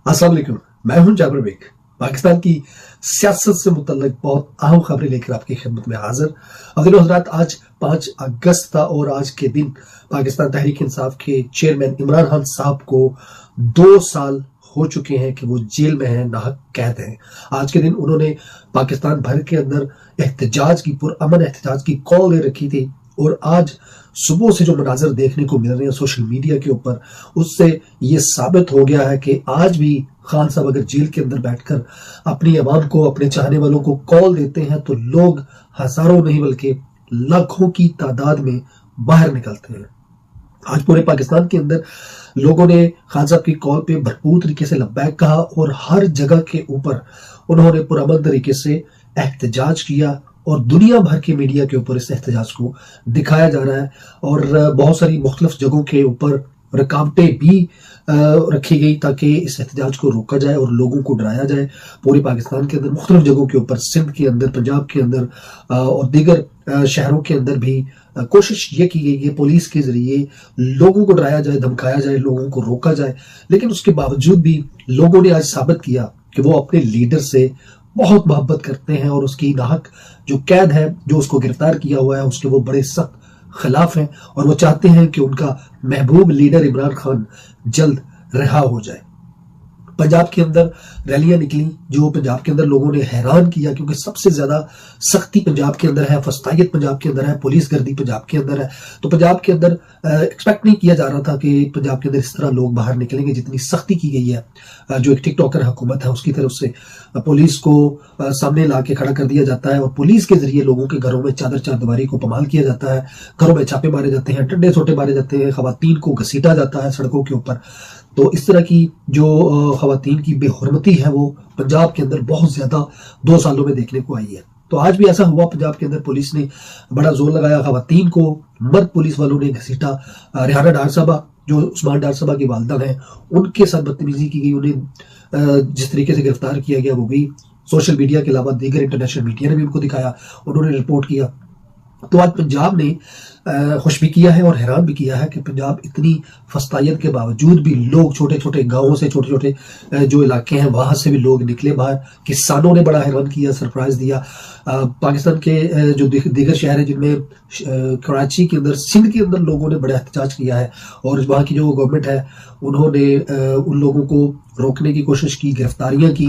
अस्सलाम वालेकुम, मैं हूं जाबिर बेग। पाकिस्तान की सियासत से मुतल्लिक बहुत अहम खबरें लेकर आपकी खिदमत में हाजिर। हज़रात हज़रात, आज 5 अगस्त था और आज के दिन पाकिस्तान तहरीक इंसाफ के चेयरमैन इमरान खान साहब को 2 साल हो चुके हैं कि वो जेल में हैं, नाहक कैद हैं। आज के दिन उन्होंने पाकिस्तान भर के अंदर एहतजाज की, पुरअमन एहतजाज की कॉल दे रखी थी और आज सुबह से जो मनाजर देखने को मिल रहे हैं सोशल मीडिया के ऊपर, उससे ये साबित हो गया है कि आज भी खान साहब अगर जेल के अंदर बैठकर अपनी आवाम को, अपने चाहने वालों को कॉल देते हैं तो लोग हजारों नहीं बल्कि लाखों की तादाद में बाहर निकलते हैं। आज पूरे पाकिस्तान के अंदर लोगों ने खान साहब की कॉल पे भरपूर तरीके से लब्बैक कहा और हर जगह के ऊपर उन्होंने पुरअमन तरीके से एहतजाज किया और दुनिया भर के मीडिया के ऊपर इस एहतजाज को दिखाया जा रहा है और बहुत सारी मुख्तलिफ जगहों के ऊपर रुकावटें भी रखी गई ताकि इस एहतजाज को रोका जाए और लोगों को डराया जाए। पूरे पाकिस्तान के अंदर मुख्तलिफ जगहों के ऊपर, सिंध के अंदर, पंजाब के अंदर और दीगर शहरों के अंदर भी कोशिश ये की गई कि पुलिस के जरिए लोगों को डराया जाए, धमकाया जाए, लोगों को रोका जाए। लेकिन उसके बावजूद भी लोगों ने आज साबित किया कि वो अपने लीडर से बहुत मोहब्बत करते हैं और उसकी नाहक जो कैद है, जो उसको गिरफ्तार किया हुआ है, उसके वो बड़े सख्त खिलाफ हैं और वो चाहते हैं कि उनका महबूब लीडर इमरान खान जल्द रिहा हो जाए। पंजाब के अंदर रैलियां निकली जो पंजाब के अंदर लोगों ने हैरान किया, क्योंकि सबसे ज्यादा सख्ती पंजाब के अंदर है, फस्तायत पंजाब के अंदर है, पुलिस गर्दी पंजाब के अंदर है। तो पंजाब के अंदर एक्सपेक्ट नहीं किया जा रहा था कि पंजाब के अंदर इस तरह लोग बाहर निकलेंगे। जितनी सख्ती की गई है, जो एक टिकटॉकर हुकूमत है उसकी तरफ से पुलिस को सामने ला के खड़ा कर दिया जाता है और पुलिस के जरिए लोगों के घरों में चादर चारदीवारी को पमाल किया जाता है, घरों में छापे मारे जाते हैं, डंडे सोटे मारे जाते हैं, खवातीन को घसीटा जाता है सड़कों के ऊपर। तो इस तरह की जो खवातीन की बेहुरमती है वो पंजाब के अंदर बहुत ज्यादा 2 सालों में देखने को आई है। तो आज भी ऐसा हुआ, पंजाब के अंदर पुलिस ने बड़ा जोर लगाया, खवातीन को मर्द पुलिस वालों ने घसीटा। रिहाना डार साहबा, जो उस्मान डार साहबा की वालदा हैं, उनके साथ बदतमीजी की गई, उन्हें जिस तरीके से गिरफ्तार किया गया वो भी सोशल मीडिया के अलावा दीगर इंटरनेशनल मीडिया ने भी उनको दिखाया, उन्होंने रिपोर्ट किया। तो आज पंजाब ने खुश भी किया है और हैरान भी किया है कि पंजाब इतनी फस्तायत के बावजूद भी लोग छोटे छोटे गांवों से, छोटे छोटे जो इलाके हैं वहां से भी लोग निकले बाहर। किसानों ने बड़ा हैरान किया, सरप्राइज दिया। पाकिस्तान के जो दीगर शहर है जिनमें कराची के अंदर, सिंध के अंदर लोगों ने बड़ा एहतजाज किया है और वहाँ की जो गवर्नमेंट है उन्होंने उन लोगों को रोकने की कोशिश की, गिरफ्तारियां की।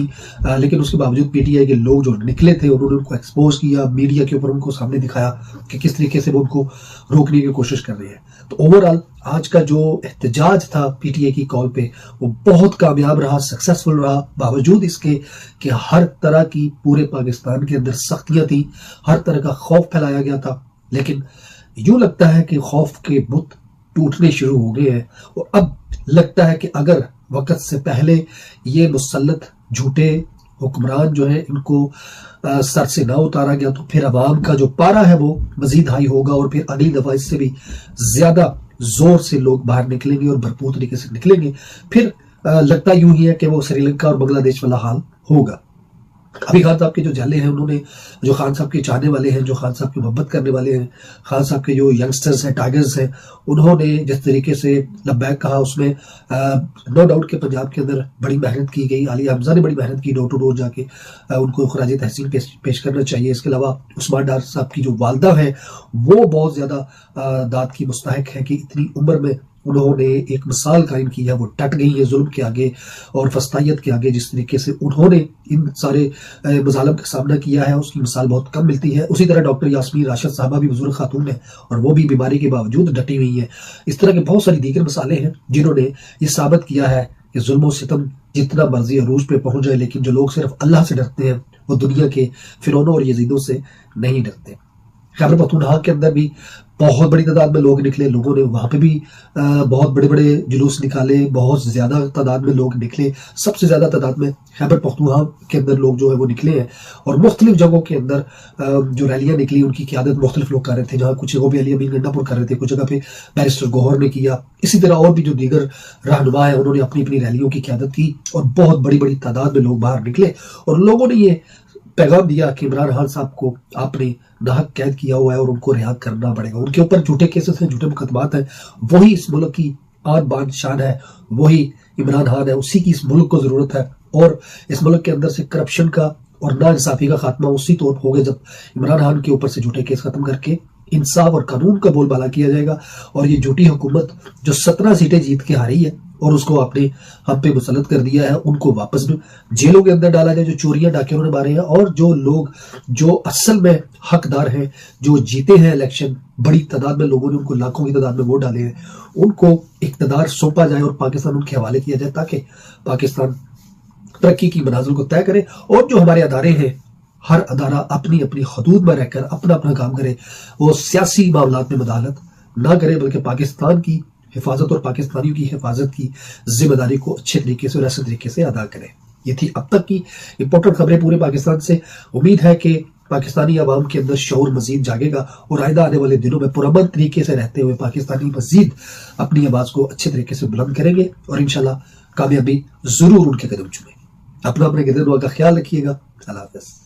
लेकिन उसके बावजूद पीटीआई के लोग जो निकले थे उन्होंने उनको एक्सपोज किया, मीडिया के ऊपर उनको सामने दिखाया कि किस तरीके से वो उनको रोकने की कोशिश कर रहे हैं। तो ओवरऑल आज का जो एहतजाज था पीटीआई की कॉल पे वो बहुत कामयाब रहा, सक्सेसफुल रहा, बावजूद इसके कि हर तरह की पूरे पाकिस्तान के अंदर सख्तियां थी, हर तरह का खौफ फैलाया गया था। लेकिन यूं लगता है कि खौफ के बुत टूटने शुरू हो गए हैं और अब लगता है कि अगर वक्त से पहले ये मुसल्लत झूठे हुक्मरान जो है इनको सर से ना उतारा गया तो फिर अवाम का जो पारा है वो मजीद हाई होगा और फिर अगली दफा इससे भी ज्यादा जोर से लोग बाहर निकलेंगे और भरपूर तरीके से निकलेंगे। फिर लगता यूं ही है कि वो श्रीलंका और बांग्लादेश वाला हाल होगा। अभी खान साहब के जो जाले हैं, उन्होंने जो खान साहब के चाहने वाले हैं, जो खान साहब की मोहब्बत करने वाले हैं, खान साहब के जो यंगस्टर्स हैं, टाइगर्स हैं, उन्होंने जिस तरीके से लब्बैक कहा उसमें नो डाउट के पंजाब के अंदर बड़ी मेहनत की गई। आलिया हमजा ने बड़ी मेहनत की, डोर टू डोर जाके उनको खराज तहसीन पेश करना चाहिए। इसके अलावा उस्मान डार साहब की जो वालदा है वो बहुत ज्यादा दाद की मुस्तहिक है कि इतनी उम्र में उन्होंने एक मिसाल कायम की है, वो डट गई है जुल्म के आगे और फस्तायत के आगे। जिस तरीके से उन्होंने इन सारे मजालम का सामना किया है उसकी मिसाल बहुत कम मिलती है। उसी तरह डॉक्टर यास्मीन राशिद साहबा भी बुजुर्ग खातून है और वो भी बीमारी के बावजूद डटी हुई है। इस तरह के बहुत सारी दीगर मिसालें हैं जिन्होंने ये साबित किया है कि जुल्म सितम जितना मर्जी अरूज पे पहुंच जाए, लेकिन जो लोग सिर्फ अल्लाह से डरते हैं वो दुनिया के फिरौनों और यजीदों से नहीं डरते। खैबर पख्तूनख्वा के अंदर भी बहुत बड़ी तादाद में लोग निकले, लोगों ने वहां पे भी बहुत बड़े बड़े जुलूस निकाले, बहुत ज्यादा तादाद में लोग निकले। सबसे ज्यादा तादाद में खैबर पख्तूनख्वा के अंदर लोग जो है वो निकले हैं और मुख्तलिफ जगहों के अंदर जो रैलियां निकली उनकी क़यादत मुख्तलिफ लोग कर रहे थे। जहाँ कुछ जगहों पर अली अमीन गंडापुर कर रहे थे, कुछ जगह पे बैरिस्टर गौहर ने किया, इसी तरह और भी जो दीगर रहनुमा है उन्होंने अपनी अपनी रैलियों की क़यादत की और बहुत बड़ी बड़ी तादाद में लोग बाहर निकले और लोगों ने ये पैगाम दिया कि इमरान खान साहब को आपने नाहक कैद किया हुआ है और उनको रिहा करना पड़ेगा। उनके ऊपर झूठे केसेस हैं, झूठे मुकदमात हैं, वही इस मुल्क की आन बान शान है, वही عمران خان ہے उसी की इस मुल्क को ज़रूरत है, और इस मुल्क के अंदर से करप्शन का और नाइंसाफ़ी का खात्मा उसी तौर होगा जब इमरान खान के ऊपर से झूठे केस खत्म करके इंसाफ और कानून का बोलबाला किया जाएगा. और ये झूठी हुकूमत जो 17 सीटें जीत के हारी है और उसको आपने हम पे मुसल्लत कर दिया है, उनको वापस जेलों के अंदर डाला जाए, जो चोरियां डाके उन्होंने मारे हैं, और जो लोग जो असल में हकदार हैं, जो जीते हैं इलेक्शन, बड़ी तादाद में लोगों ने उनको लाखों की तादाद में वोट डाले हैं, उनको इक़्तिदार सौंपा जाए और पाकिस्तान उनके हवाले किया जाए ताकि पाकिस्तान तरक्की की मनाजिल को तय करे. और जो हमारे अदारे हैं, हर अदारा अपनी अपनी हदूद में रहकर अपना अपना काम करे, वो सियासी मामलात में मदाखलत ना करे, बल्कि पाकिस्तान की हिफाजत और पाकिस्तानियों की हिफाजत की जिम्मेदारी को अच्छे तरीके से और ऐसे तरीके से अदा करें. ये थी अब तक की इंपॉर्टेंट खबरें पूरे पाकिस्तान से. उम्मीद है कि पाकिस्तानी अवाम के अंदर शऊर मजीद जागेगा और आइंदा आने वाले दिनों में पुरअमन तरीके से रहते हुए पाकिस्तानी मजीद अपनी आवाज़ को अच्छे तरीके से बुलंद करेंगे और इंशाल्लाह कामयाबी ज़रूर उनके कदम चूमे. अपना अपने गिरद दुआ का ख्याल रखिएगा. अल्लाह हाफ़िज़.